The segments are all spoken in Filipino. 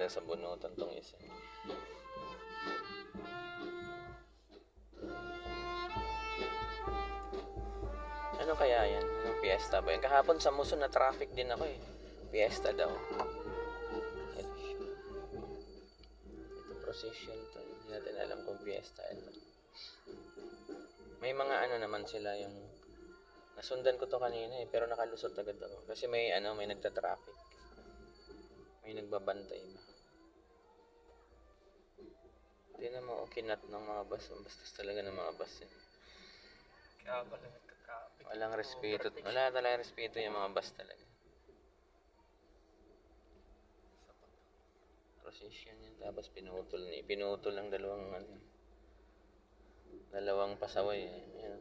talaga sa bunutan tong isa. Ano kaya yan? Anong piyesta ba yan? Kahapon sa Muson na traffic din ako eh. Piyesta daw. Ito procession to. Hindi natin alam kung piyesta ito. May mga ano naman sila yung nasundan ko to kanina eh, pero nakalusot agad ako. Kasi may nagta-traffic. May nagbabantay ba. Tingnan mo, kinat ng mga bus. Bastos talaga ng mga bus eh. Kaya pala nagka-traffic. Walang respeto. Wala talaga respeto yung mga bus talaga. Procession yun. Tapos pinutol ng dalawang pasaway eh. Yan.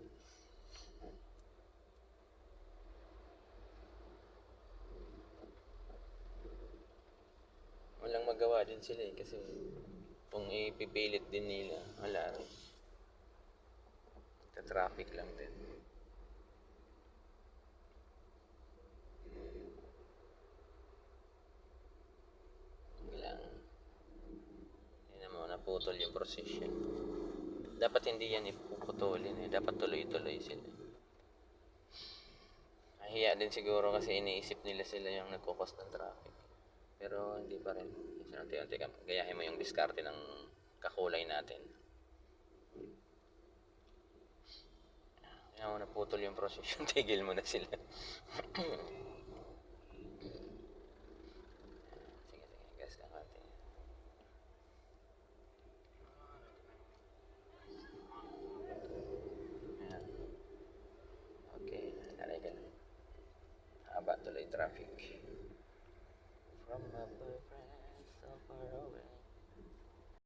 Walang magawa din sila eh. Kasi kung ipipilit din nila, wala rin. Traffic lang din. Naputol yung procession. Dapat hindi yan ipuputulin eh. Dapat tuloy-tuloy sila. Nahiya din siguro kasi iniisip nila sila yung nagkukos ng traffic. Pero hindi pa rin. Unti-unti gayahin mo yung diskarte ng kakulay natin. Kaya naputol yung procession. Tigil mo na sila. Tuloy traffic from above.